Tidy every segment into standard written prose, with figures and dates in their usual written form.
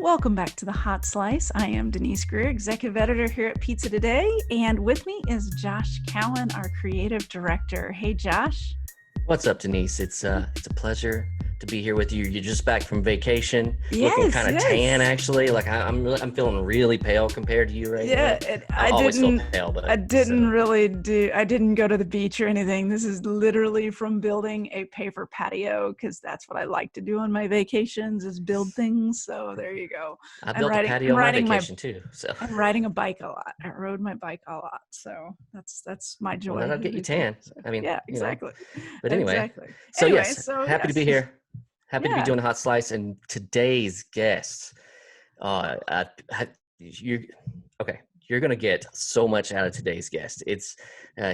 Welcome back to the Hot Slice. I am Denise Greer, executive editor here at Pizza Today, and with me is Josh Cowan, our creative director. Hey, Josh. What's up, Denise? It's a pleasure to be here with you. You're just back from vacation, looking kind of tan, actually. Like I'm feeling really pale compared to you right now. I didn't go to the beach or anything. This is literally from building a paper patio because that's what I like to do on my vacations is build things. So there you go. I built a patio on my vacation too. So I'm riding a bike a lot. I rode my bike a lot. So that's my joy. Well, that'll get you tan. I mean, yeah, exactly. But anyway, exactly. So happy to be here. Happy to be doing a Hot Slice, and today's guest, you're going to get so much out of today's guest. It's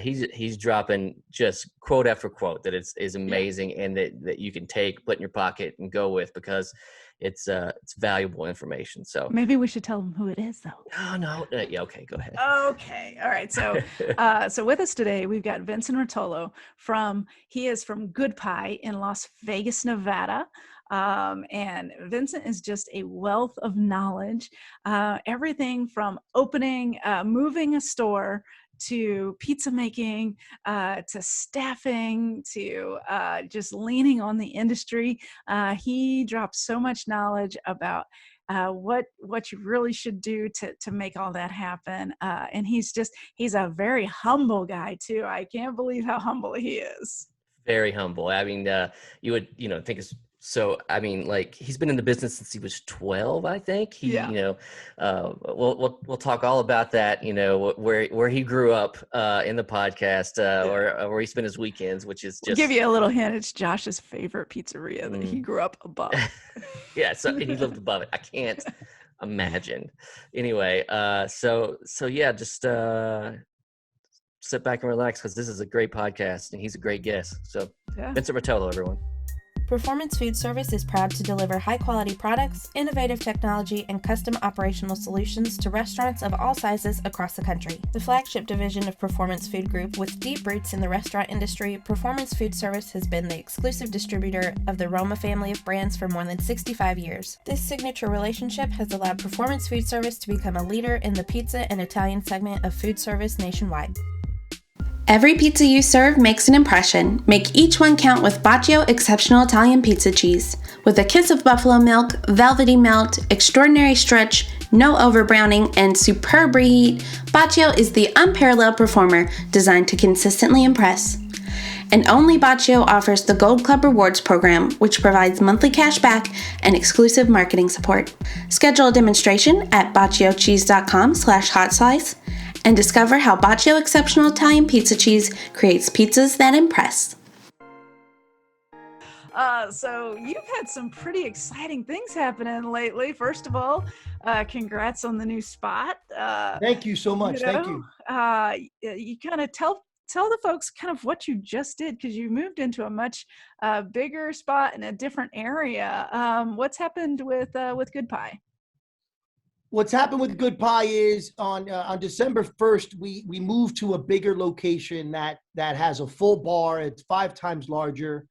he's dropping just quote after quote that is amazing, and that you can put in your pocket and go with because it's valuable information. So maybe we should tell them who it is, though. No. Yeah. Okay. Go ahead. Okay. All right. So, so with us today, we've got Vincent Rotolo he is from Good Pie in Las Vegas, Nevada. And Vincent is just a wealth of knowledge, everything from moving a store to pizza making, to staffing, to just leaning on the industry. He drops so much knowledge about what you really should do to make all that happen. And he's a very humble guy too. I can't believe how humble he is. Very humble. I mean, you would, think it's so, I mean, like he's been in the business since he was 12, I think. We'll talk all about that, where he grew up in the podcast or where he spent his weekends, which is just. We'll give you a little hint. It's Josh's favorite pizzeria that he grew up above. Yeah, so he lived above it. I can't imagine. Anyway, so yeah, just sit back and relax because this is a great podcast and he's a great guest. So Vincent Rotolo, everyone. Performance Food Service is proud to deliver high-quality products, innovative technology, and custom operational solutions to restaurants of all sizes across the country. The flagship division of Performance Food Group, with deep roots in the restaurant industry, Performance Food Service has been the exclusive distributor of the Roma family of brands for more than 65 years. This signature relationship has allowed Performance Food Service to become a leader in the pizza and Italian segment of food service nationwide. Every pizza you serve makes an impression. Make each one count with Bacio Exceptional Italian Pizza Cheese. With a kiss of buffalo milk, velvety melt, extraordinary stretch, no overbrowning, and superb reheat, Bacio is the unparalleled performer designed to consistently impress. And only Bacio offers the Gold Club Rewards program, which provides monthly cash back and exclusive marketing support. Schedule a demonstration at baciocheese.com/hotslice and discover how Bacio Exceptional Italian Pizza Cheese creates pizzas that impress. So you've had some pretty exciting things happening lately. First of all, congrats on the new spot. Thank you so much. Thank you. You kind of tell the folks kind of what you just did because you moved into a much bigger spot in a different area. What's happened with Good Pie? What's happened with Good Pie is on December 1st, we moved to a bigger location that has a full bar. It's 5 times larger.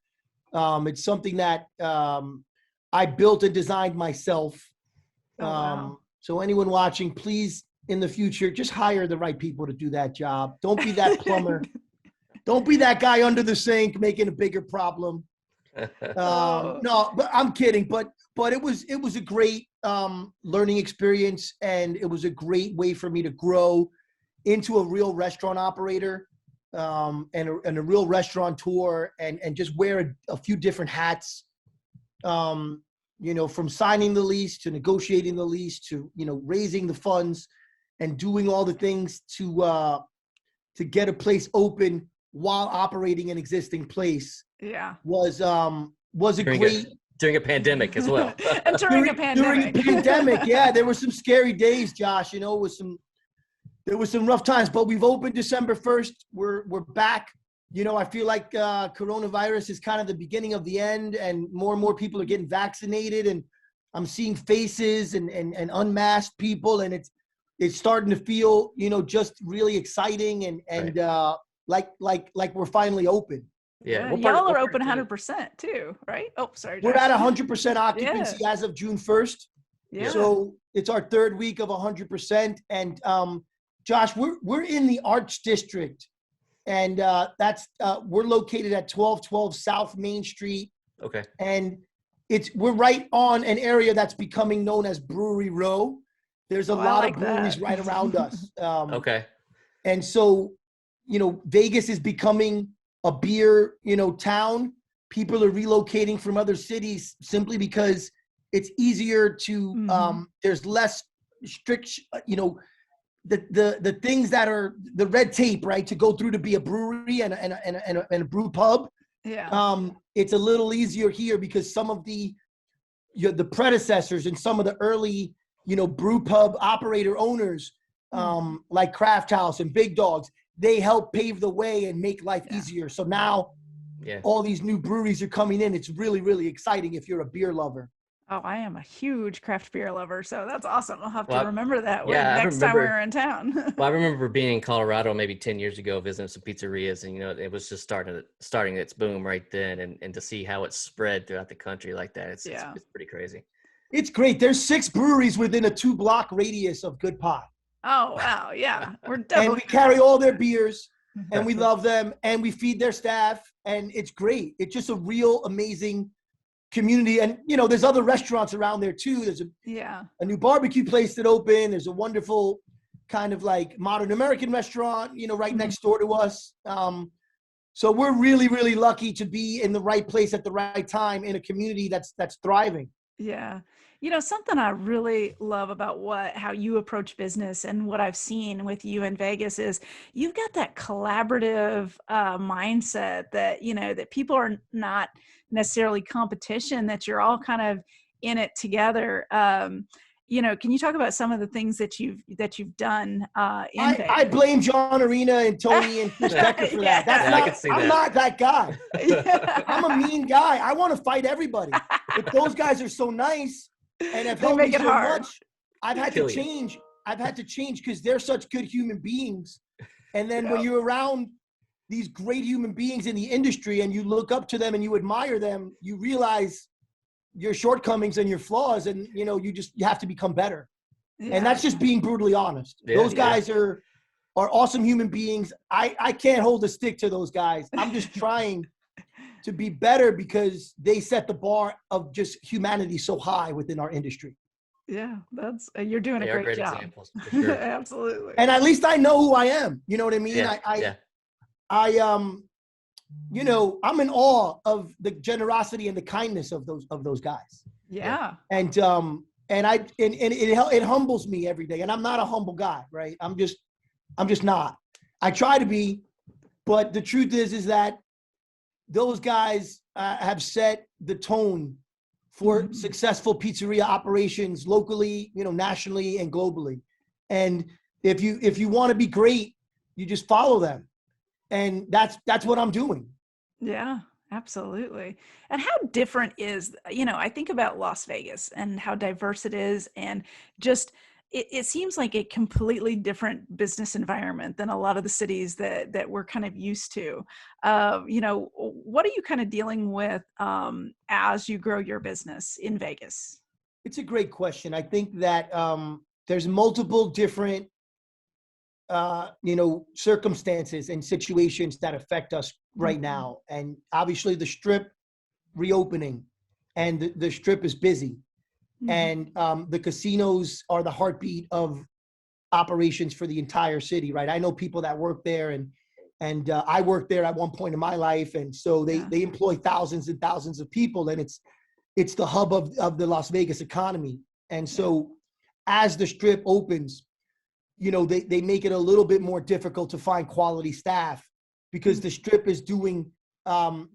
It's something that I built and designed myself. Wow. So anyone watching, please, in the future, just hire the right people to do that job. Don't be that plumber. Don't be that guy under the sink making a bigger problem. No, but I'm kidding. But it was a great learning experience, and it was a great way for me to grow into a real restaurant operator and a real restaurateur, and just wear a few different hats. From signing the lease to negotiating the lease to raising the funds and doing all the things to get a place open while operating an existing place. Yeah, was a great. During a pandemic as well. And during a pandemic, yeah, there were some scary days, Josh. There was some rough times, but we've opened December 1st. We're back. I feel like coronavirus is kind of the beginning of the end, and more people are getting vaccinated, and I'm seeing faces and unmasked people, and it's starting to feel, just really exciting and right. like we're finally open. Yeah, y'all are open 100% too, right? Oh, sorry, Josh. We're at 100% occupancy as of June 1st. Yeah. So it's our third week of 100%. And Josh, we're in the Arts District, and we're located at 1212 South Main Street. Okay. And we're right on an area that's becoming known as Brewery Row. There's a lot of breweries right around us. Okay. And so, Vegas is becoming a beer, town. People are relocating from other cities simply because it's easier to, there's less strict, the things that are the red tape, right, to go through to be a brewery and a brew pub. Yeah. It's a little easier here because some of the predecessors and some of the early, brew pub operator owners, like Craft House and Big Dogs, they help pave the way and make life easier. So now all these new breweries are coming in. It's really, really exciting if you're a beer lover. Oh, I am a huge craft beer lover, so that's awesome. I'll have to remember that next time we're in town. Well, I remember being in Colorado maybe 10 years ago, visiting some pizzerias, and it was just starting its boom right then, and to see how it's spread throughout the country like that, it's pretty crazy. It's great. There's 6 breweries within a 2-block radius of Good Pie. Oh wow, yeah, we're definitely. And we carry all their beers, and we love them, and we feed their staff, and it's great. It's just a real amazing community. And there's other restaurants around there too. There's a new barbecue place that opened. There's a wonderful kind of like modern American restaurant, right next door to us. So we're really, really lucky to be in the right place at the right time in a community that's thriving. Yeah. Something I really love about how you approach business and what I've seen with you in Vegas is you've got that collaborative mindset that, that people are not necessarily competition, that you're all kind of in it together. Can you talk about some of the things that you've done in Vegas? I blame John Arena and Tony and Chris Becker for that. I'm not that guy. I'm a mean guy. I want to fight everybody. But those guys are so nice and have helped me so much. I've had to change. I've had to change because they're such good human beings. And then when you're around these great human beings in the industry and you look up to them and you admire them, you realize your shortcomings and your flaws, and you have to become better. And that's just being brutally honest. Those guys are awesome human beings. I can't hold a stick to those guys. I'm just trying to be better because they set the bar of just humanity so high within our industry. Yeah, you're doing a great job. Examples, for sure. Absolutely. And at least I know who I am. You know what I mean? I'm in awe of the generosity and the kindness of those guys. Yeah. And it humbles me every day. And I'm not a humble guy, right? I'm just not. I try to be, but the truth is that those guys have set the tone for successful pizzeria operations locally, nationally and globally. And if you want to be great, you just follow them. And that's what I'm doing. Yeah, absolutely. And how different is, I think about Las Vegas and how diverse it is, and just it seems like a completely different business environment than a lot of the cities that we're kind of used to. What are you kind of dealing with as you grow your business in Vegas? It's a great question. I think that there's multiple different circumstances and situations that affect us right now. And obviously the Strip reopening, and the Strip is busy. And the casinos are the heartbeat of operations for the entire city, right? I know people that work there, and I worked there at one point in my life. And so they employ thousands and thousands of people, and it's the hub of the Las Vegas economy. And so as the Strip opens, they make it a little bit more difficult to find quality staff because the Strip is doing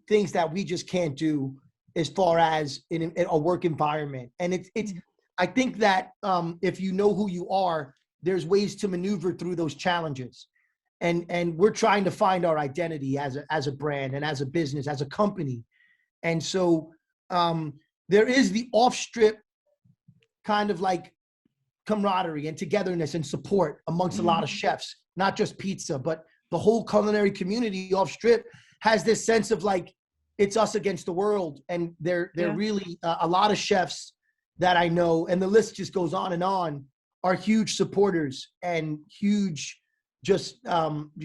things that we just can't do as far as in a work environment. And it's I think that if you know who you are, there's ways to maneuver through those challenges. And we're trying to find our identity as a brand and as a business, as a company. And so there is the off-strip kind of like camaraderie and togetherness and support amongst a lot of chefs, not just pizza, but the whole culinary community off strip has this sense of like, it's us against the world. And they're really a lot of chefs, that I know, and the list just goes on, are huge supporters and huge, just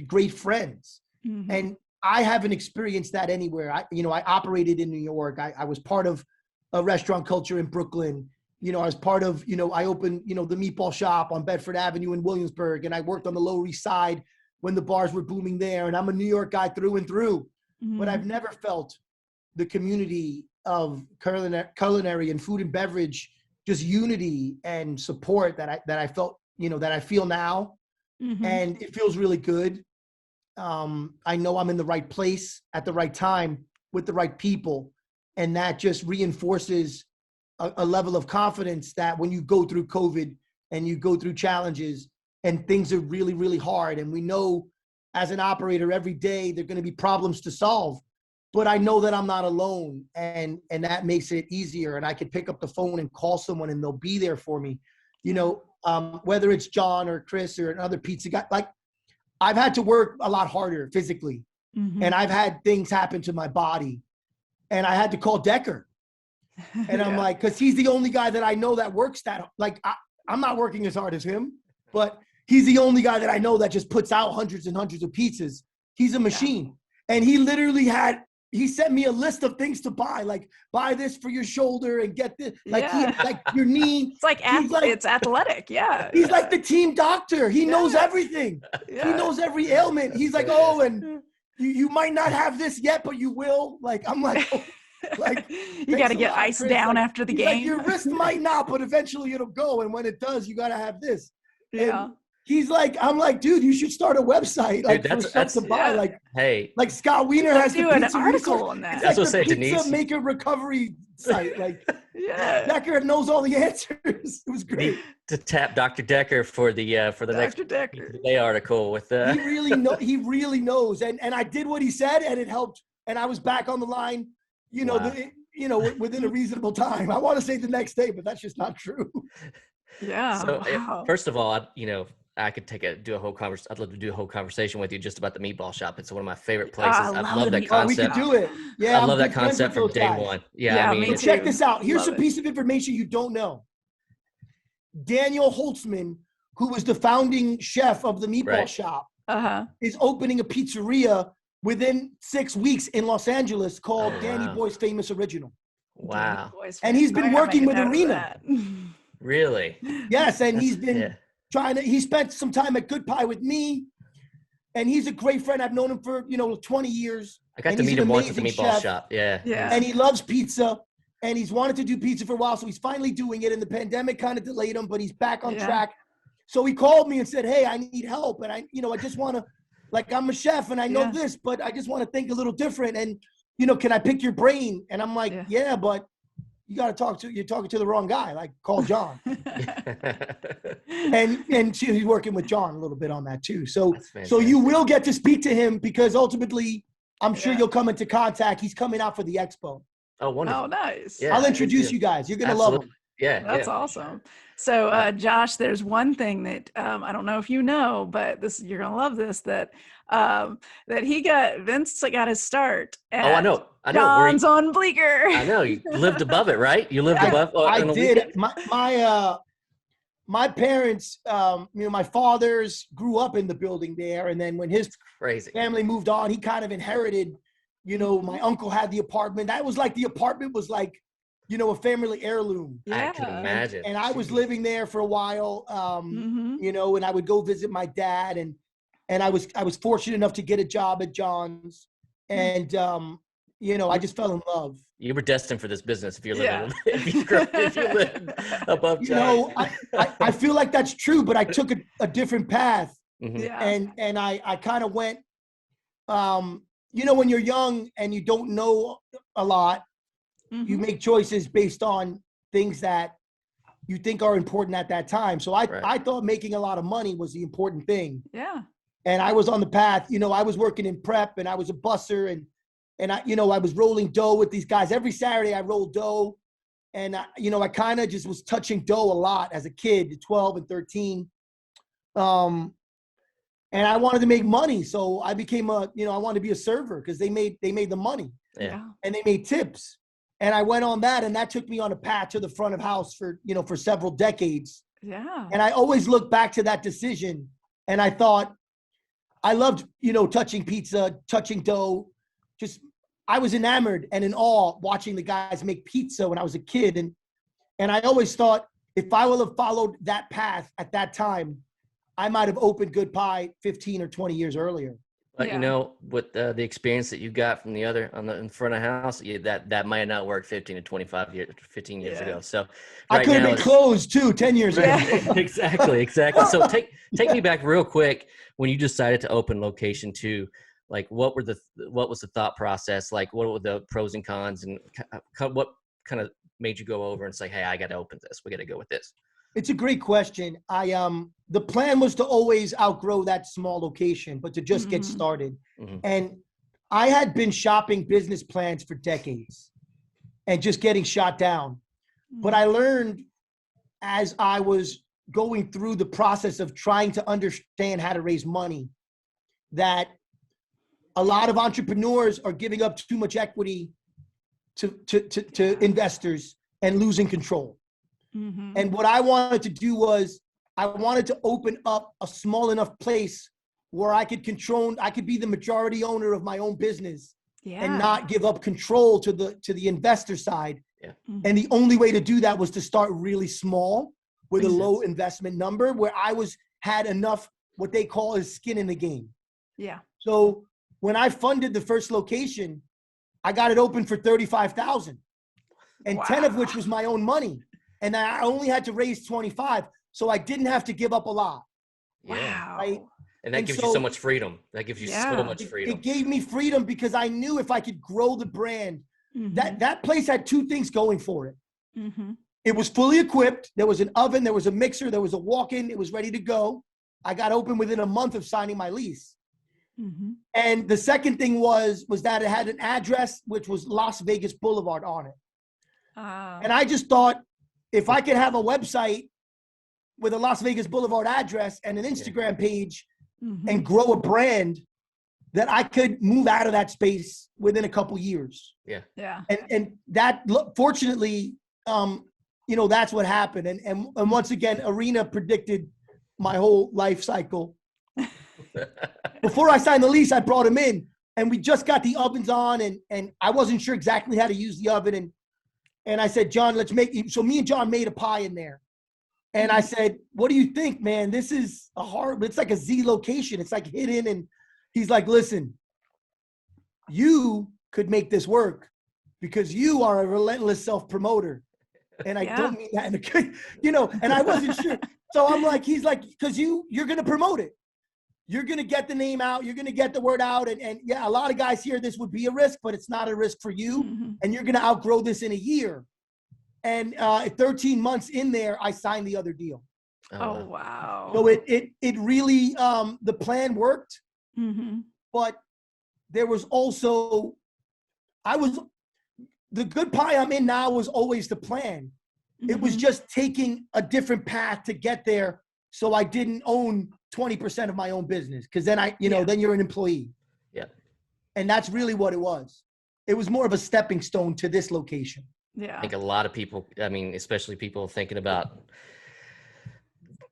great friends. Mm-hmm. And I haven't experienced that anywhere. I operated in New York. I was part of a restaurant culture in Brooklyn. I was part of, I opened, the meatball shop on Bedford Avenue in Williamsburg, and I worked on the Lower East Side when the bars were booming there. And I'm a New York guy through and through, but I've never felt the community of culinary and food and beverage, just unity and support that I felt, that I feel now. And it feels really good. I know I'm in the right place at the right time with the right people. And that just reinforces a level of confidence that when you go through COVID and you go through challenges and things are really, really hard. And we know as an operator every day, there are going to be problems to solve, but I know that I'm not alone, and that makes it easier. And I can pick up the phone and call someone and they'll be there for me, whether it's John or Chris or another pizza guy. Like, I've had to work a lot harder physically, and I've had things happen to my body, and I had to call Decker. And I'm like, because he's the only guy that I know that works that, like, I'm not working as hard as him, but he's the only guy that I know that just puts out hundreds and hundreds of pizzas. He's a machine. And he literally he sent me a list of things to buy, like, buy this for your shoulder and get this, like, like your knee. It's like, it's athletic. Yeah. He's like the team doctor. He knows everything. He knows every ailment. He's like, oh, and you might not have this yet, but you will. Like, I'm like, oh. Like, you got to get iced down after the game. Like, your wrist might not, but eventually it'll go. And when it does, you got to have this. Yeah. And he's like, I'm like, dude, you should start a website, like, dude, for stuff to buy. Like, hey, like Scott Wiener has do the an pizza article on that. It's That's like what the pizza Denise. maker recovery site. Like, Decker knows all the answers. It was great. To tap Dr. Decker for the next Decker Today article with He really knows. And I did what he said, and it helped. And I was back on the line, within a reasonable time. I want to say the next day, but that's just not true. Yeah. So first of all, I could do a whole conversation. I'd love to do a whole conversation with you just about the meatball shop. It's one of my favorite places. I love that concept. We could do it. Yeah, I love that concept from day one. Yeah, I mean, check this out. Here's a piece of information you don't know. Daniel Holtzman, who was the founding chef of the meatball shop, is opening a pizzeria within 6 weeks in Los Angeles called Danny Boy's Famous Original. Wow. And he's been working with Arena. Really? Yes, and he's been he spent some time at Good Pie with me, and he's a great friend. I've known him for 20 years. I got to meet him once at the meatball shop. Yeah. And he loves pizza, and he's wanted to do pizza for a while, so he's finally doing it. And the pandemic kind of delayed him, but he's back on track. So he called me and said, "Hey, I need help, and I just want to, like, I'm a chef and I know this, but I just want to think a little different. And can I pick your brain?" And I'm like, "Yeah, but you're talking to the wrong guy. Like, call John." and he's working with John a little bit on that too. So you will get to speak to him, because ultimately I'm sure you'll come into contact. He's coming out for the expo. Oh, wonderful. Oh, nice. Yeah, I'll introduce you guys. You're going to love him. Yeah. That's awesome. So, Josh, there's one thing that I don't know if you know, but you're going to love this, that Vince got his start at I know. John's on Bleecker. I know. You lived above it, right? You lived above. I did. My parents, my fathers grew up in the building there. And then when his family moved on, he kind of inherited, my uncle had the apartment. That was like, the apartment was like, a family heirloom. I can imagine. And I was living there for a while, and I would go visit my dad, and I was fortunate enough to get a job at John's, and I just fell in love. You were destined for this business if you lived if you lived above John. I feel like that's true, but I took a different path, Mm-hmm. and I kind of went, when you're young and you don't know a lot. Mm-hmm. You make choices based on things that you think are important at that time. So I thought making a lot of money was the important thing. Yeah. And I was on the path, I was working in prep, and I was a busser, and I was rolling dough with these guys. Every Saturday I rolled dough, and I kind of just was touching dough a lot as a kid, 12 and 13. And I wanted to make money. So I became I wanted to be a server, because they made the money. Yeah. And they made tips. And I went on that, and that took me on a path to the front of house for, for several decades. Yeah. And I always look back to that decision, and I thought, I loved, touching pizza, touching dough. I was enamored and in awe watching the guys make pizza when I was a kid. And I always thought, if I would have followed that path at that time, I might have opened Good Pie 15 or 20 years earlier. But with the experience that you got from in front of house, that might not work 15 to 15 years ago. So I could have been closed too 10 years ago. Exactly. So take me back real quick when you decided to open location 2. Like, what was the thought process? Like, what were the pros and cons, and what kind of made you go over and say, hey, I got to open this. We got to go with this. It's a great question. The plan was to always outgrow that small location, but to just get started. Mm-hmm. And I had been shopping business plans for decades and just getting shot down. But I learned as I was going through the process of trying to understand how to raise money that a lot of entrepreneurs are giving up too much equity to investors and losing control. Mm-hmm. And what I wanted to do was I wanted to open up a small enough place where I could be the majority owner of my own business and not give up control to the investor side. Yeah. Mm-hmm. And the only way to do that was to start really small with a low investment number where I had enough, what they call is skin in the game. Yeah. So when I funded the first location, I got it open for $35,000 and 10 of which was my own money. And I only had to raise 25. So I didn't have to give up a lot. Wow. Right? And that gives you so much freedom. That gives you so much freedom. It gave me freedom because I knew if I could grow the brand, that place had 2 things going for it. Mm-hmm. It was fully equipped. There was an oven, there was a mixer, there was a walk-in. It was ready to go. I got open within a month of signing my lease. Mm-hmm. And the second thing was that it had an address, which was Las Vegas Boulevard on it. And I just thought, if I could have a website with a Las Vegas Boulevard address and an Instagram page and grow a brand, that I could move out of that space within a couple years. Yeah. Yeah. And that, fortunately, that's what happened. And once again, Arena predicted my whole life cycle. Before I signed the lease, I brought him in and we just got the ovens on and I wasn't sure exactly how to use the oven. And I said, John, so me and John made a pie in there. And I said, what do you think, man? This is it's like a Z location. It's like hidden. And he's like, listen, you could make this work because you are a relentless self-promoter. And I don't mean that in a good, and I wasn't sure. So I'm like, he's like, because you're going to promote it. You're going to get the name out. You're going to get the word out. And a lot of guys here, this would be a risk, but it's not a risk for you. Mm-hmm. And you're going to outgrow this in a year. And 13 months in there, I signed the other deal. Oh, wow. So it really, the plan worked, but there was also, the Good Pie I'm in now was always the plan. Mm-hmm. It was just taking a different path to get there. So I didn't own 20% of my own business. Cause then then you're an employee. Yeah. And that's really what it was. It was more of a stepping stone to this location. Yeah. I think a lot of people, especially people thinking about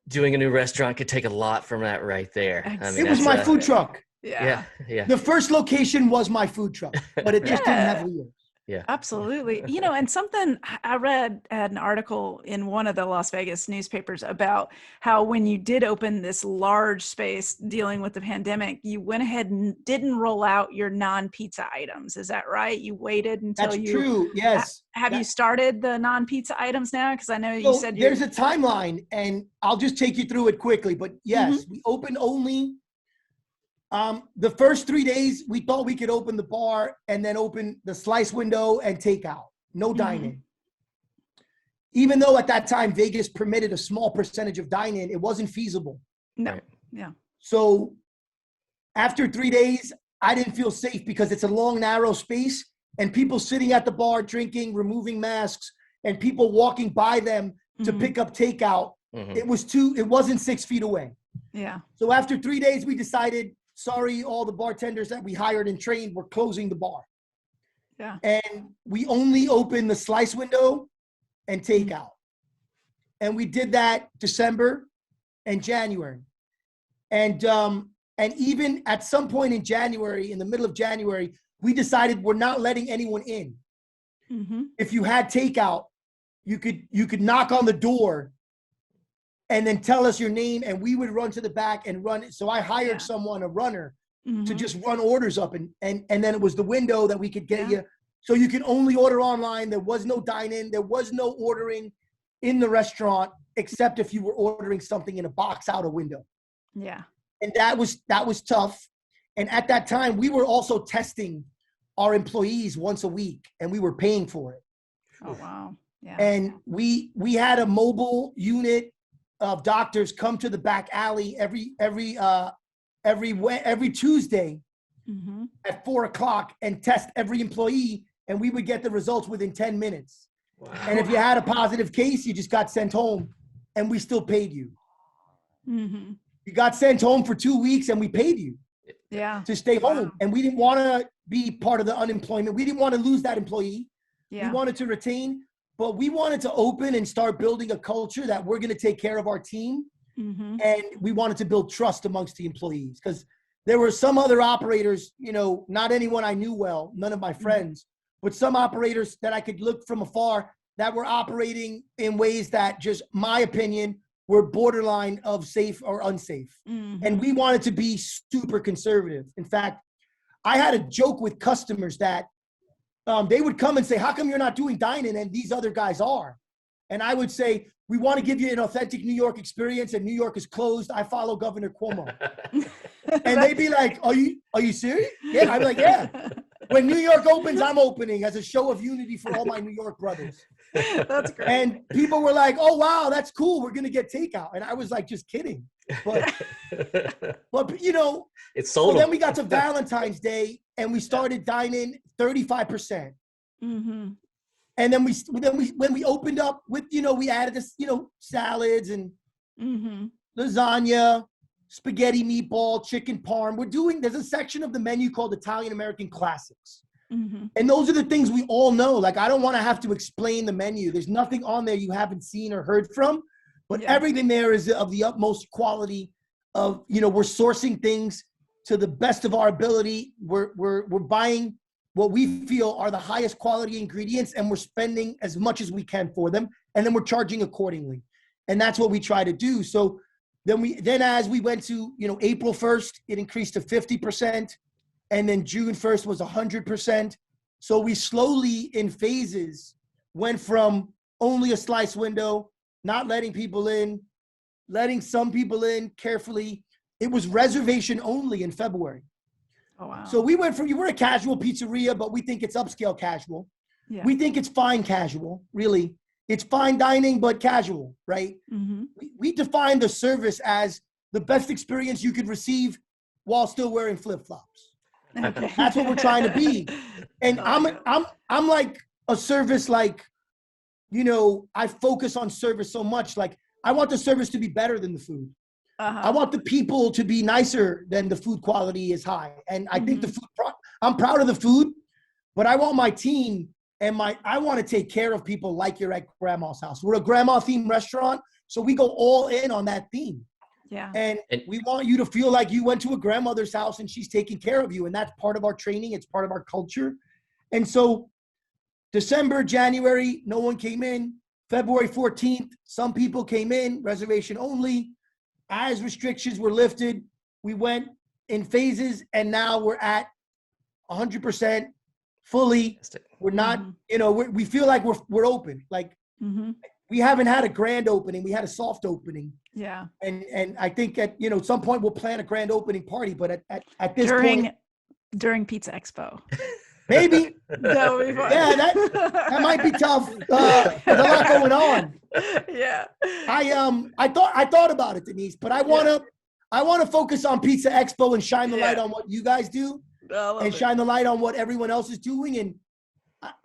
doing a new restaurant could take a lot from that right there. It was my food truck. Yeah. The first location was my food truck, but it just didn't have wheels. Yeah, absolutely. And something I read an article in one of the Las Vegas newspapers about how when you did open this large space dealing with the pandemic, you went ahead and didn't roll out your non-pizza items. Is that right? You waited until That's true. Yes. Have you started the non-pizza items now? Because I know you said there's a timeline, and I'll just take you through it quickly. But yes, we opened only. The first 3 days, we thought we could open the bar and then open the slice window and takeout. No dine-in. Even though at that time, Vegas permitted a small percentage of dine-in, it wasn't feasible. No. Yeah. So after 3 days, I didn't feel safe because it's a long, narrow space and people sitting at the bar drinking, removing masks, and people walking by them to pick up takeout. Mm-hmm. It wasn't 6 feet away. Yeah. So after 3 days, we decided, sorry, all the bartenders that we hired and trained, were closing the bar. Yeah. And we only opened the slice window and takeout. And we did that December and January. And even at some point in January, in the middle of January, we decided we're not letting anyone in. If you had takeout, you could knock on the door and then tell us your name, and we would run to the back and run it. So I hired someone, a runner, to just run orders up, and then it was the window that we could get you. So you could only order online. There was no dine-in. There was no ordering in the restaurant, except if you were ordering something in a box out a window. Yeah. And that was tough. And at that time, we were also testing our employees once a week, and we were paying for it. Oh, wow. Yeah. And we had a mobile unit of doctors come to the back alley every Tuesday at 4:00 and test every employee, and we would get the results within 10 minutes. Wow. And if you had a positive case, you just got sent home, and we still paid you. You got sent home for 2 weeks, and we paid you to stay home. And we didn't want to be part of the unemployment. We didn't want to lose that employee. We wanted to retain, but we wanted to open and start building a culture that we're going to take care of our team. And we wanted to build trust amongst the employees, because there were some other operators, not anyone I knew well, none of my friends, but some operators that I could look from afar that were operating in ways that, just my opinion, were borderline of safe or unsafe. And we wanted to be super conservative. In fact, I had a joke with customers that they would come and say, how come you're not doing dine-in and these other guys are? And I would say, we want to give you an authentic New York experience, and New York is closed. I follow Governor Cuomo. And they'd be like, are you serious? Yeah. I'd be like, yeah. When New York opens, I'm opening, as a show of unity for all my New York brothers. That's great. And people were like, oh, wow, that's cool. We're going to get takeout. And I was like, just kidding. But it's sold. So then we got to Valentine's Day, and we started dining 35%. And then when we opened up with, we added this, salads and lasagna, spaghetti, meatball, chicken parm. There's a section of the menu called Italian American Classics. And those are the things we all know. Like, I don't want to have to explain the menu. There's nothing on there you haven't seen or heard from, but everything there is of the utmost quality of, we're sourcing things to the best of our ability. We're buying what we feel are the highest quality ingredients, and we're spending as much as we can for them. And then we're charging accordingly. And that's what we try to do. So then as we went to, April 1st, it increased to 50%. And then June 1st was 100%. So we slowly, in phases, went from only a slice window, not letting people in, letting some people in carefully. It was reservation only in February. Oh, wow. So we went from, we're a casual pizzeria, but we think it's upscale casual. Yeah. We think it's fine casual, really. It's fine dining, but casual, right? We define the service as the best experience you could receive while still wearing flip-flops. Okay. That's what we're trying to be. And I'm like a service, like, I focus on service so much. Like, I want the service to be better than the food. I want the people to be nicer than the food quality is high. And I think the food, I'm proud of the food, but I want my team and I want to take care of people like you're at grandma's house. We're a grandma themed restaurant, so we go all in on that theme. Yeah. And we want you to feel like you went to a grandmother's house and she's taking care of you. And that's part of our training. It's part of our culture. And so December, January, no one came in. February 14th, some people came in, reservation only. As restrictions were lifted, we went in phases, and now we're at 100% fully. We're not, we feel like we're open. Like, we haven't had a grand opening. We had a soft opening. Yeah. And I think at some point we'll plan a grand opening party, but at this point, during Pizza Expo. Maybe. That would be fun. Yeah, that might be tough. There's a lot going on. Yeah. I thought about it, Denise, but I want to focus on Pizza Expo and shine the light on what you guys do, and shine the light on what everyone else is doing. And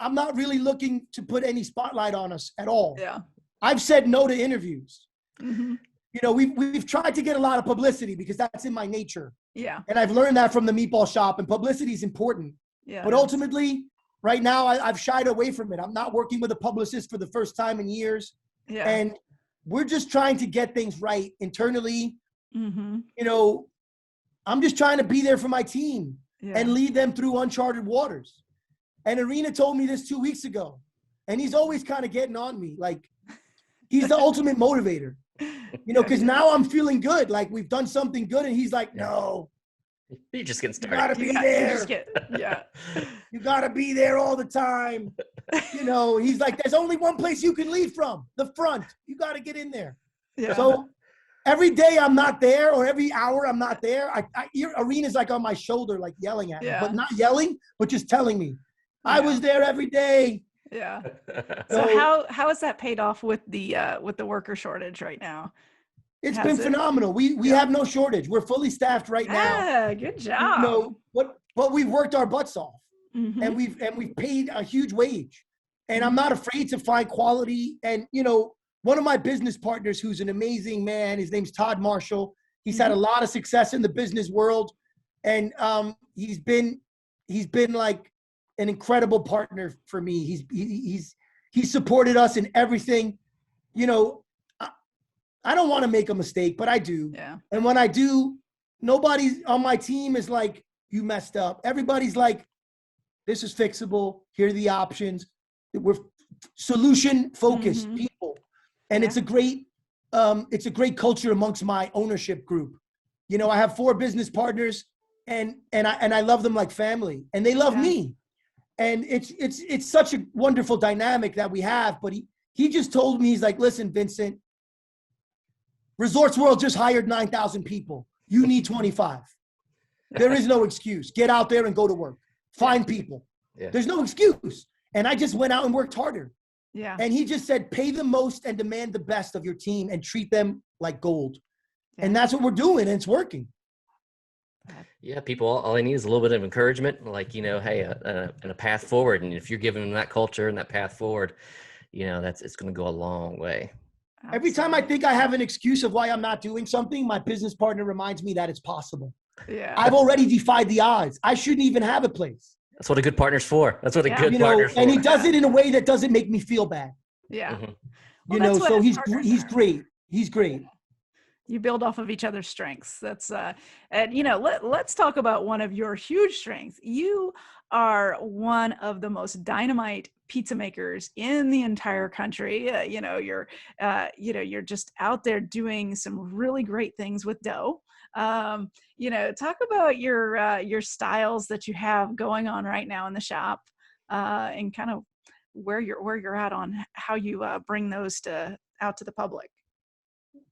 I'm not really looking to put any spotlight on us at all. Yeah. I've said no to interviews. We've tried to get a lot of publicity because that's in my nature. Yeah. And I've learned that from the meatball shop, and publicity is important. Yeah. But ultimately, right now I've shied away from it. I'm not working with a publicist for the first time in years. Yeah. And we're just trying to get things right internally. Mm-hmm. You know, I'm just trying to be there for my team and lead them through uncharted waters. And Arena told me this 2 weeks ago, and he's always kind of getting on me. Like, he's the ultimate motivator, you know, because now I'm feeling good. Like, we've done something good. And he's like, no, You're just getting started. you gotta be there. Yeah. You gotta be there all the time. You know, he's like, there's only one place you can lead from, the front. You gotta get in there. Yeah. So every day I'm not there, or every hour I'm not there, Arena's like on my shoulder, like yelling at me, but not yelling, but just telling me, I was there every day. Yeah. So how has that paid off with the worker shortage right now? It's been phenomenal. We have no shortage. We're fully staffed right now. Yeah, good job. You know, but we've worked our butts off, Mm-hmm. and we've paid a huge wage, and I'm not afraid to find quality. And you know, one of my business partners, who's an amazing man, his name's Todd Marshall. He's had a lot of success in the business world, and he's been like an incredible partner for me. He's supported us in everything. You know, I don't want to make a mistake, but I do. Yeah. And when I do, nobody on my team is like, you messed up. Everybody's like, this is fixable. Here are the options. We're solution focused people. And it's a great culture amongst my ownership group. You know, I have 4 business partners, and I love them like family, and they love me. And it's such a wonderful dynamic that we have. But he just told me, he's like, listen, Vincent, Resorts World just hired 9,000 people. You need 25. There is no excuse. Get out there and go to work. Find people. Yeah. There's no excuse. And I just went out and worked harder. Yeah. And he just said, pay the most and demand the best of your team and treat them like gold. Yeah. And that's what we're doing, and it's working. Yeah, people, all they need is a little bit of encouragement, like, you know, hey, and a path forward. And if you're giving them that culture and that path forward, you know, it's going to go a long way. Absolutely. Every time I think I have an excuse of why I'm not doing something, my business partner reminds me that it's possible. Yeah. I've already defied the odds. I shouldn't even have a place. That's what a good partner's for. That's what a good partner's for. And he does it in a way that doesn't make me feel bad. Yeah. Mm-hmm. You know, so he's great. He's great. You build off of each other's strengths. That's and you know, let's talk about one of your huge strengths. You are one of the most dynamite pizza makers in the entire country. You know, you're just out there doing some really great things with dough. You know, talk about your styles that you have going on right now in the shop, and kind of where you're at on how you bring those out to the public.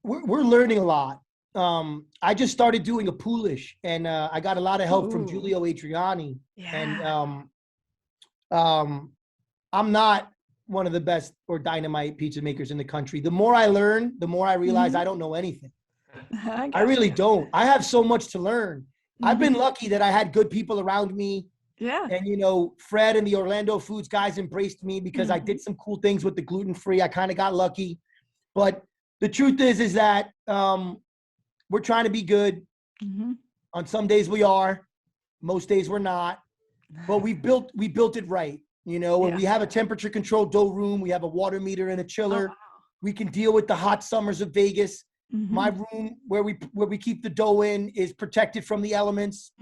We're learning a lot. I just started doing a poolish, and I got a lot of help from Giulio Adriani. Yeah. And I'm not one of the best or dynamite pizza makers in the country. The more I learn, the more I realize I don't know anything. I really don't. I have so much to learn. I've been lucky that I had good people around me. Yeah. And, you know, Fred and the Orlando Foods guys embraced me because I did some cool things with the gluten-free. I kind of got lucky. But the truth is that we're trying to be good. On some days we are. Most days we're not. But we built it right. You know, and we have a temperature controlled dough room. We have a water meter and a chiller. Oh, wow. We We can deal with the hot summers of Vegas. My room where we keep the dough in is protected from the elements.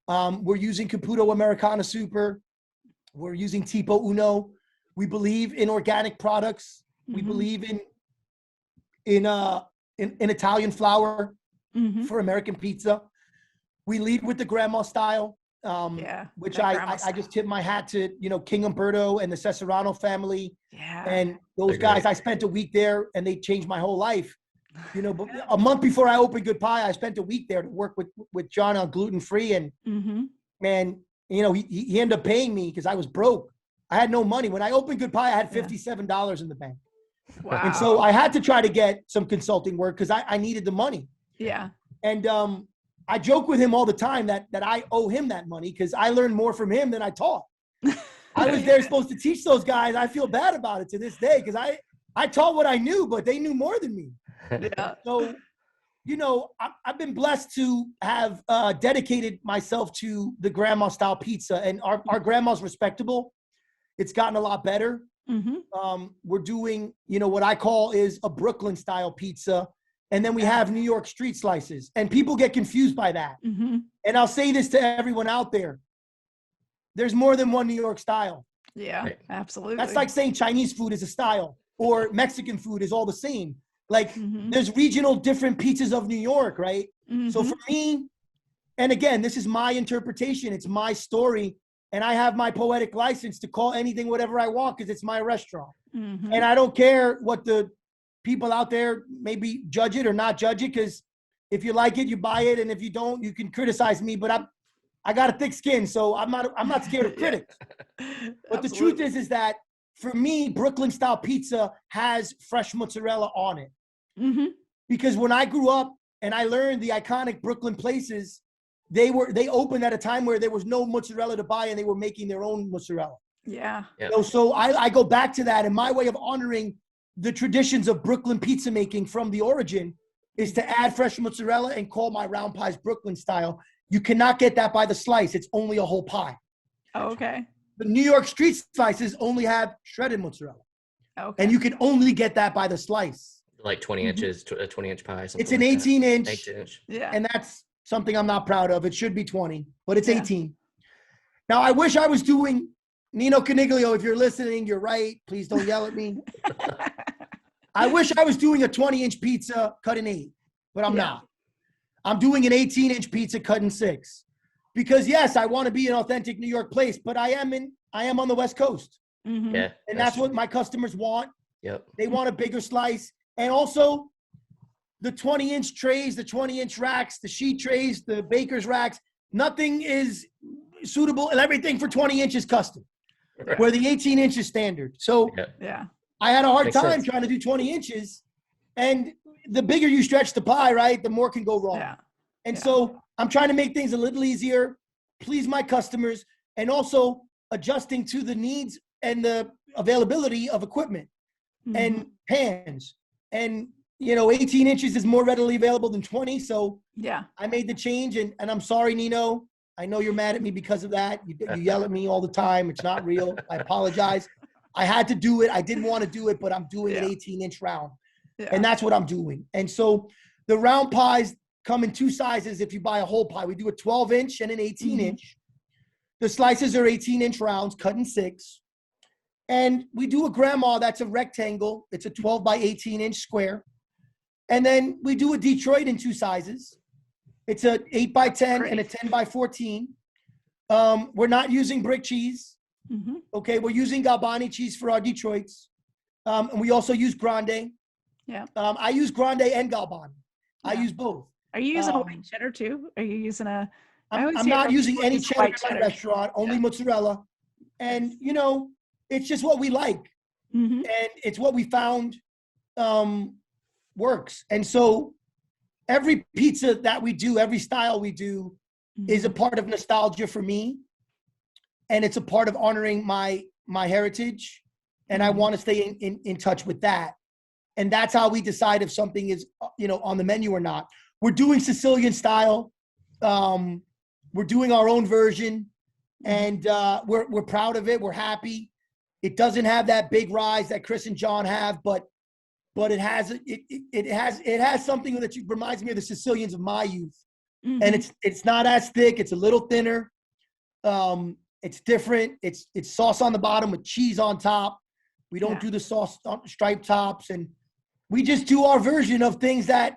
We're using Caputo Americana Super. We're using Tipo Uno. We believe in organic products. We believe in Italian flour for American pizza. We lead with the grandma style, which I just tip my hat to, you know, King Umberto and the Cesarano family. And those guys, I spent a week there and they changed my whole life. You know, but a month before I opened Good Pie, I spent a week there to work with John on gluten-free. And man, you know, he ended up paying me because I was broke. I had no money. When I opened Good Pie, I had $57 in the bank. Wow. And so I had to try to get some consulting work because I needed the money. Yeah. And I joke with him all the time that I owe him that money because I learned more from him than I taught. I was there supposed to teach those guys. I feel bad about it to this day because I taught what I knew, but they knew more than me. Yeah. So you know, I've been blessed to have dedicated myself to the grandma style pizza, and our grandma's respectable. It's gotten a lot better. We're doing, you know, what I call is a Brooklyn style pizza. And then we have New York street slices, and people get confused by that. And I'll say this to everyone out there. There's more than one New York style. Yeah, absolutely. That's like saying Chinese food is a style or Mexican food is all the same. Like there's regional different pizzas of New York, right? So for me, and again, this is my interpretation. It's my story. And I have my poetic license to call anything whatever I want because it's my restaurant. And I don't care what the people out there maybe judge it or not judge it, because if you like it, you buy it. And if you don't, you can criticize me. But I got a thick skin, so I'm not scared of critics. But the truth is that for me, Brooklyn style pizza has fresh mozzarella on it. Because when I grew up and I learned the iconic Brooklyn places, they opened at a time where there was no mozzarella to buy, and they were making their own mozzarella. Yeah. You know, so I go back to that, and my way of honoring the traditions of Brooklyn pizza making from the origin is to add fresh mozzarella and call my round pies Brooklyn style. You cannot get that by the slice. It's only a whole pie. Oh, okay. The New York street slices only have shredded mozzarella. Okay. And you can only get that by the slice. Like 20 inches, a 20-inch pie. It's an 18 inch. 18 inch. Yeah. And that's something I'm not proud of. It should be 20, but it's 18. Now, I wish I was doing, Nino Coniglio, if you're listening, you're right. Please don't yell at me. I wish I was doing a 20-inch pizza cut in 8, but I'm not. I'm doing an 18-inch pizza cut in 6. Because yes, I want to be an authentic New York place, but I am on the West Coast. Yeah. And that's what my customers want. Yep. They want a bigger slice. And also the 20-inch trays, the 20-inch racks, the sheet trays, the baker's racks, nothing is suitable, and everything for 20 inches custom, where the 18 inch is standard. So I had a hard time trying to do 20 inches. And the bigger you stretch the pie, right, the more can go wrong. And so I'm trying to make things a little easier, please my customers, and also adjusting to the needs and the availability of equipment and pans. And, you know, 18 inches is more readily available than 20. So I made the change, and I'm sorry, Nino. I know you're mad at me because of that. You yell at me all the time. It's not real. I apologize. I had to do it. I didn't want to do it, but I'm doing an 18-inch round. And that's what I'm doing. And so the round pies come in 2 sizes if you buy a whole pie. We do a 12-inch and an 18-inch. The slices are 18-inch rounds cut in 6. And we do a grandma that's a rectangle. It's a 12 by 18-inch square. And then we do a Detroit in 2 sizes. It's a 8 by 10 and a 10 by 14. We're not using brick cheese. Okay, we're using Galbani cheese for our Detroits. And we also use grande. I use grande and Galbani. I use both. Are you using a white cheddar too? Are you using a? I'm not using any cheddar in my restaurant, only mozzarella. And, you know, it's just what we like. And it's what we found works. And so every pizza that we do, every style we do is a part of nostalgia for me. And it's a part of honoring my heritage. And I want to stay in touch with that. And that's how we decide if something is, you know, on the menu or not. We're doing Sicilian style. We're doing our own version, and we're proud of it. We're happy. It doesn't have that big rise that Chris and John have, but it has something that reminds me of the Sicilians of my youth. And it's not as thick. It's a little thinner. It's different. It's sauce on the bottom with cheese on top. We don't do the sauce striped tops, and we just do our version of things that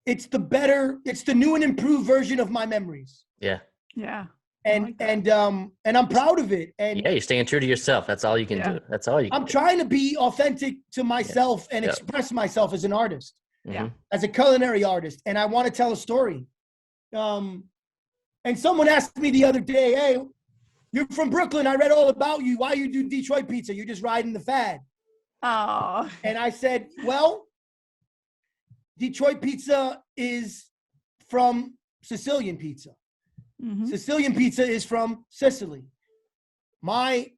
it's the new and improved version of my memories. And I'm proud of it. And you're staying true to yourself. That's all you can do. That's all you can I'm trying to be authentic to myself and express myself as an artist, as a culinary artist. And I want to tell a story. And someone asked me the other day, hey, you're from Brooklyn. I read all about you. Why you do Detroit pizza? You're just riding the fad. Oh. And I said, well, Detroit pizza is from Sicilian pizza. Sicilian pizza is from Sicily. My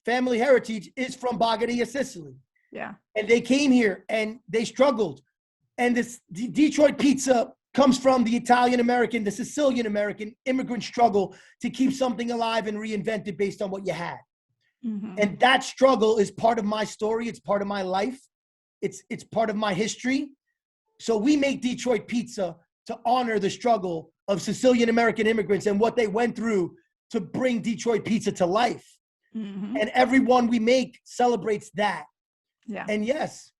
family heritage is from Bagheria, Sicily. And they came here and they struggled. And this Detroit pizza comes from the Italian American, the Sicilian American immigrant struggle to keep something alive and reinvent it based on what you had. Mm-hmm. And that struggle is part of my story. It's part of my life. It's part of my history. So we make Detroit pizza to honor the struggle of Sicilian American immigrants and what they went through to bring Detroit pizza to life. Mm-hmm. And everyone we make celebrates that. Yeah. And yes,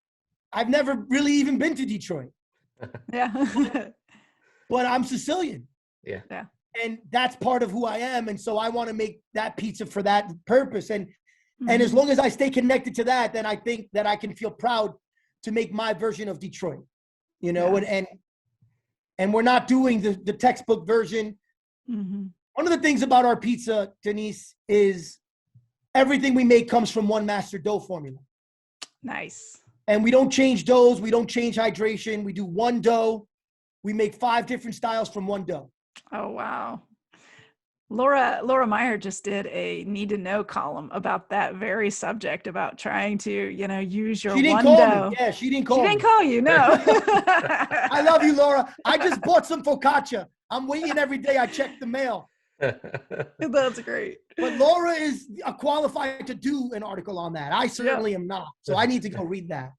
I've never really even been to Detroit. Yeah. But I'm Sicilian. Yeah. Yeah. And that's part of who I am. And so I want to make that pizza for that purpose. And Mm-hmm. and as long as I stay connected to that, then I think that I can feel proud to make my version of Detroit, you know, Yeah. and we're not doing the textbook version. Mm-hmm. One of the things about our pizza, Denise, is everything we make comes from one master dough formula. Nice. And we don't change doughs. We don't change hydration. We do one dough. We make 5 different styles from one dough. Oh, wow. Laura Meyer just did a need to know column about that very subject, about trying to, use your She didn't one call dough. me. Yeah, she didn't call She me. didn't call you, no. I love you, Laura. I just bought some focaccia. I'm waiting every day. I check the mail. That's great. But Laura is qualified to do an article on that. I certainly am not. So I need to go read that.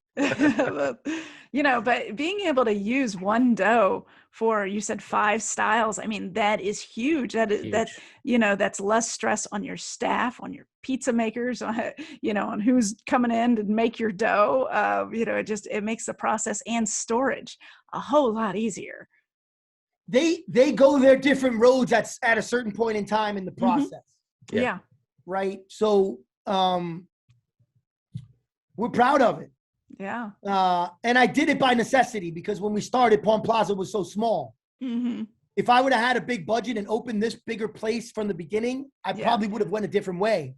But being able to use one dough for, you said 5 styles. I mean, that is huge. That's less stress on your staff, on your pizza makers, on who's coming in to make your dough. It makes the process and storage a whole lot easier. They go their different roads at a certain point in time in the process. Mm-hmm. Yeah. Right. So we're proud of it. Yeah. And I did it by necessity because when we started, Palm Plaza was so small. Mm-hmm. If I would have had a big budget and opened this bigger place from the beginning, I probably would have went a different way.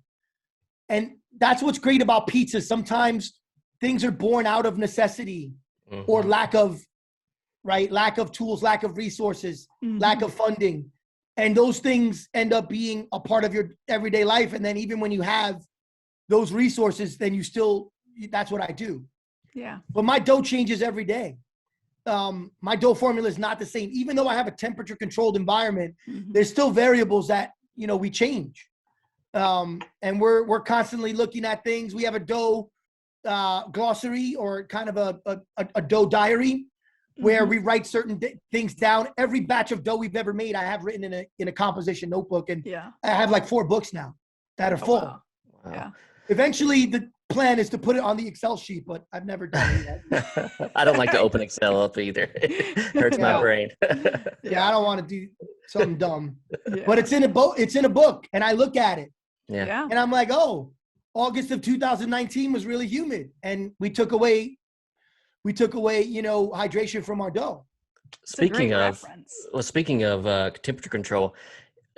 And that's what's great about pizza. Sometimes things are born out of necessity or lack of tools, lack of resources, lack of funding. And those things end up being a part of your everyday life. And then even when you have those resources, then that's what I do. Yeah. But my dough changes every day. My dough formula is not the same. Even though I have a temperature controlled environment, there's still variables that, we change. And we're constantly looking at things. We have a dough glossary, or kind of a dough diary, where we write certain things down. Every batch of dough we've ever made, I have written in a composition notebook. And I have like 4 books now that are full. Wow. Yeah. Eventually, the plan is to put it on the Excel sheet, but I've never done it yet. I don't like to open Excel up either. It hurts my brain. Yeah, I don't want to do something dumb. Yeah. But it's in a book. It's in a book, and I look at it. Yeah. And I'm like, oh, August of 2019 was really humid, and we took away, hydration from our dough. Speaking of temperature control,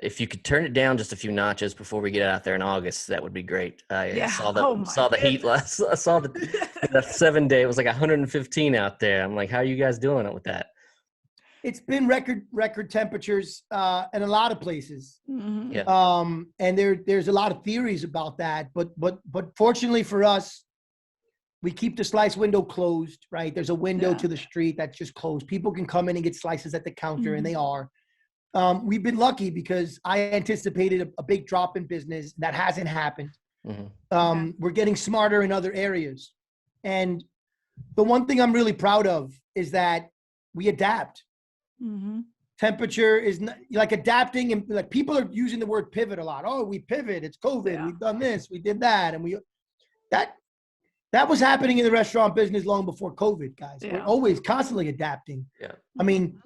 if you could turn it down just a few notches before we get out there in August, that would be great. I saw the heat last. I saw the 7 day. It was like 115 out there. I'm like, how are you guys doing it with that? It's been record temperatures in a lot of places. Mm-hmm. Yeah. And there's a lot of theories about that, but fortunately for us, we keep the slice window closed. Right, there's a window to the street that's just closed. People can come in and get slices at the counter, and they are. We've been lucky because I anticipated a big drop in business. That hasn't happened. We're getting smarter in other areas. And the one thing I'm really proud of is that we adapt. Temperature is not, like adapting, and like people are using the word pivot a lot. Oh, we pivot. It's COVID. We've done this. We did that. And that was happening in the restaurant business long before COVID, guys. We're always constantly adapting. Yeah. I mean,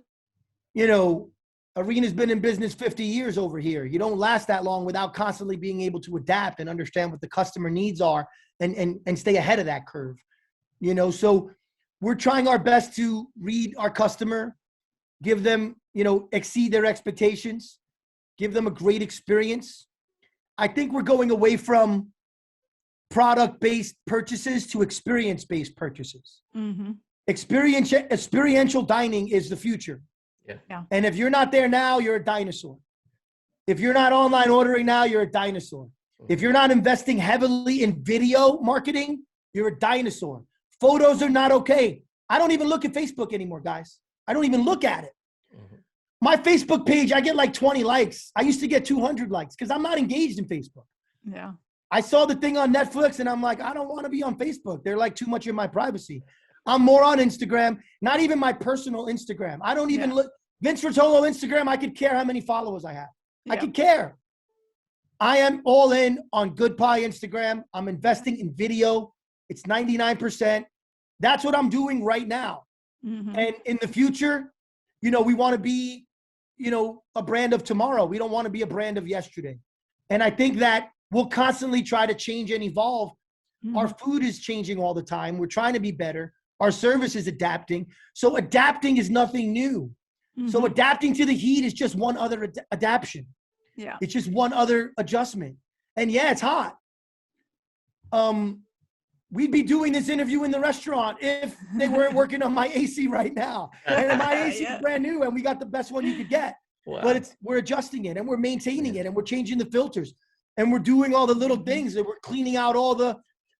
Arena's been in business 50 years over here. You don't last that long without constantly being able to adapt and understand what the customer needs are and stay ahead of that curve. So we're trying our best to read our customer, give them, exceed their expectations, give them a great experience. I think we're going away from product-based purchases to experience-based purchases. Experiential dining is the future. Yeah. And if you're not there now, you're a dinosaur. If you're not online ordering now, you're a dinosaur. If you're not investing heavily in video marketing, you're a dinosaur. Photos are not okay. I don't even look at Facebook anymore, guys. I don't even look at it. My Facebook page, I get like 20 likes. I used to get 200 likes because I'm not engaged in Facebook. Yeah. I saw the thing on Netflix and I'm like, I don't want to be on Facebook. They're like too much in my privacy. I'm more on Instagram, not even my personal Instagram. I don't even look. Vince Rotolo Instagram, I could care how many followers I have. I could care. I am all in on Good Pie Instagram. I'm investing in video. It's 99%. That's what I'm doing right now. And in the future, you know, we want to be, you know, a brand of tomorrow. We don't want to be a brand of yesterday. And I think that we'll constantly try to change and evolve. Our food is changing all the time. We're trying to be better. Our service is adapting. So adapting is nothing new. So adapting to the heat is just one other adaptation. Yeah. It's just one other adjustment. And yeah, it's hot. We'd be doing this interview in the restaurant if they weren't working on my AC right now. And my AC is brand new and we got the best one you could get. Wow. But we're adjusting it and we're maintaining it and we're changing the filters and we're doing all the little things that we're cleaning out all the,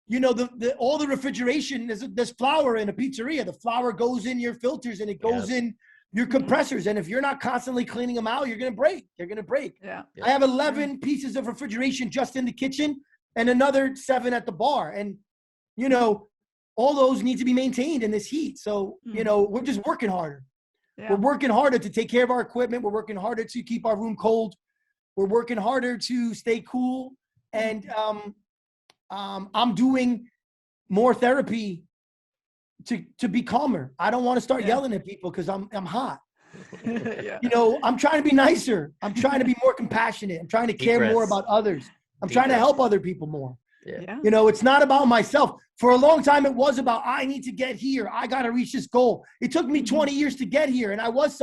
you know, all the refrigeration. There's flour in a pizzeria. The flour goes in your filters and it goes in your compressors. And if you're not constantly cleaning them out, you're going to break. They're going to break. Yeah. I have 11 pieces of refrigeration just in the kitchen and another 7 at the bar. And, you know, all those need to be maintained in this heat. So, you know, we're just working harder. Yeah. We're working harder to take care of our equipment. We're working harder to keep our room cold. We're working harder to stay cool. And I'm doing more therapy to be calmer. I don't want to start yelling at people because I'm hot. You know, I'm trying to be nicer. I'm trying to be more compassionate. I'm trying to care more about others. I'm trying to help other people more. Yeah. You know, it's not about myself. For a long time, it was about, I need to get here. I got to reach this goal. It took me 20 years to get here. And I was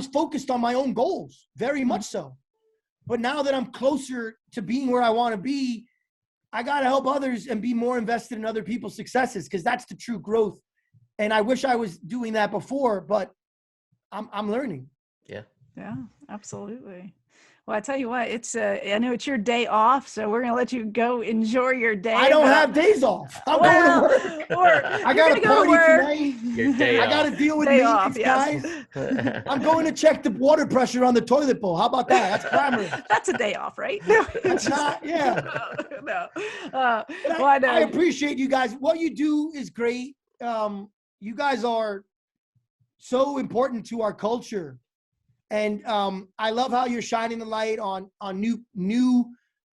focused on my own goals, very much so. But now that I'm closer to being where I want to be, I got to help others and be more invested in other people's successes because that's the true growth. And I wish I was doing that before, but I'm learning. Yeah. Yeah, absolutely. Well, I tell you what, I know it's your day off, so we're going to let you go enjoy your day. I don't have days off. I'm going to work. I got a party tonight. Your day off. I got to deal with maintenance guys. I'm going to check the water pressure on the toilet bowl. How about that? That's primary. That's a day off, right? It's not, No. I appreciate you guys. What you do is great. You guys are so important to our culture. And I love how you're shining the light on new,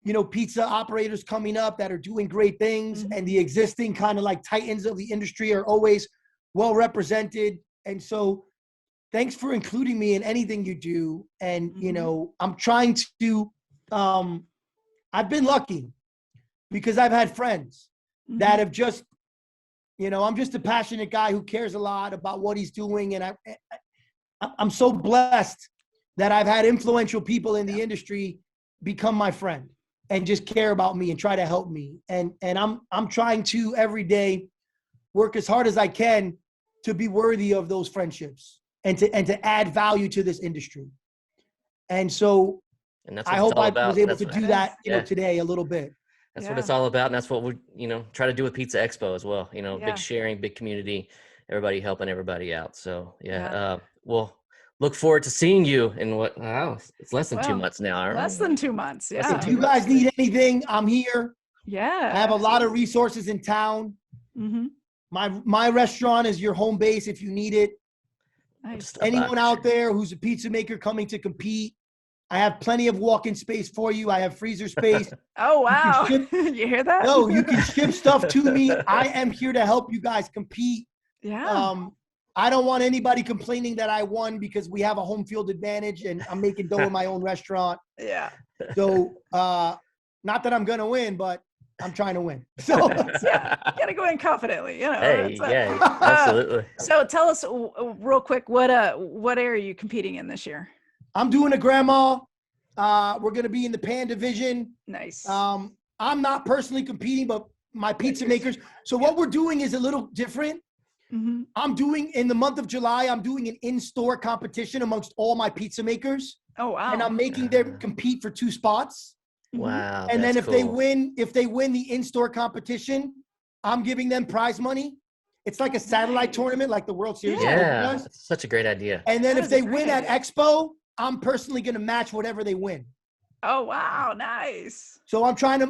you know, pizza operators coming up that are doing great things, and the existing kind of like titans of the industry are always well represented. And so, thanks for including me in anything you do. And you know, I'm trying to. I've been lucky because I've had friends that have just, you know, I'm just a passionate guy who cares a lot about what he's doing, and I'm so blessed that I've had influential people in the industry become my friend and just care about me and try to help me. And I'm trying to every day work as hard as I can to be worthy of those friendships and to add value to this industry. And so I hope I was able to do that, you know, today a little bit. That's what it's all about. And that's what we, you know, try to do with Pizza Expo as well. You know, big sharing, big community, everybody helping everybody out. So we'll look forward to seeing you in it's less than 2 months now. Right? Less than 2 months. Yeah. If you guys need anything, I'm here. Yeah. I have a lot of resources in town. My restaurant is your home base if you need it. Nice. Anyone out there who's a pizza maker coming to compete, I have plenty of walk-in space for you. I have freezer space. Oh, wow. You hear that? No, you can ship stuff to me. I am here to help you guys compete. Yeah. I don't want anybody complaining that I won because we have a home field advantage and I'm making dough in my own restaurant. Yeah. So, not that I'm going to win, but I'm trying to win. So you got to go in confidently, you know. Hey, absolutely. So tell us real quick, what area are you competing in this year? I'm doing a grandma. We're going to be in the pan division. Nice. I'm not personally competing, but my pizza makers. So what we're doing is a little different. I'm doing, in the month of July, I'm doing an in-store competition amongst all my pizza makers. Oh, wow. And I'm making them compete for 2 spots. Wow. And then if they win the in-store competition, I'm giving them prize money. It's like a satellite tournament, like the World Series. Yeah, that's such a great idea. And then if they win at Expo, I'm personally going to match whatever they win. Oh, wow. Nice. So I'm trying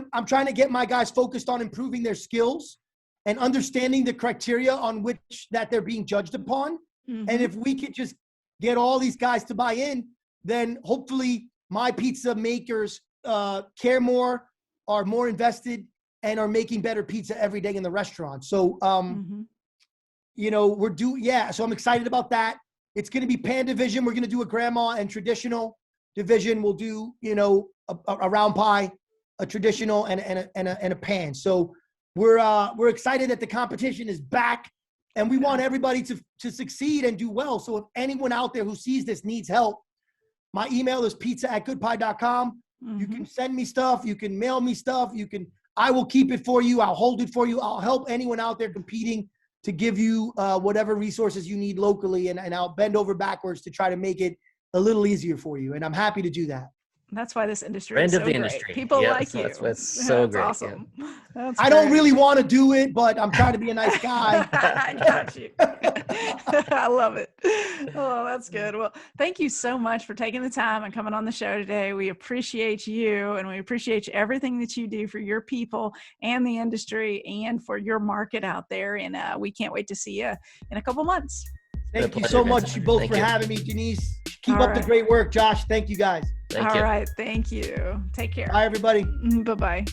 to get my guys focused on improving their skills and understanding the criteria on which that they're being judged upon. Mm-hmm. And if we could just get all these guys to buy in, then hopefully my pizza makers care more, are more invested, and are making better pizza every day in the restaurant. So, you know, so I'm excited about that. It's going to be pan division. We're going to do a grandma and traditional division. We'll do, you know, a round pie, a traditional and a pan. So we're excited that the competition is back, and we want everybody to succeed and do well. So if anyone out there who sees this needs help, my email is pizza@goodpie.com. You can send me stuff. You can mail me stuff. I will keep it for you. I'll hold it for you. I'll help anyone out there competing to give you whatever resources you need locally, and I'll bend over backwards to try to make it a little easier for you. And I'm happy to do that. That's why this industry Friend is of so the great. industry. People like you. That's so great. Awesome. Yeah. That's I don't great. really want to do it, but I'm trying to be a nice guy. I got you. I love it. Oh, that's good. Well, thank you so much for taking the time and coming on the show today. We appreciate you, and we appreciate everything that you do for your people and the industry and for your market out there. And we can't wait to see you in a couple months. Thank you so much, you both, for having me, Denise. Keep up the great work, Josh. Thank you, guys. Thank you. All right. Thank you. Take care. Bye, everybody. Bye-bye.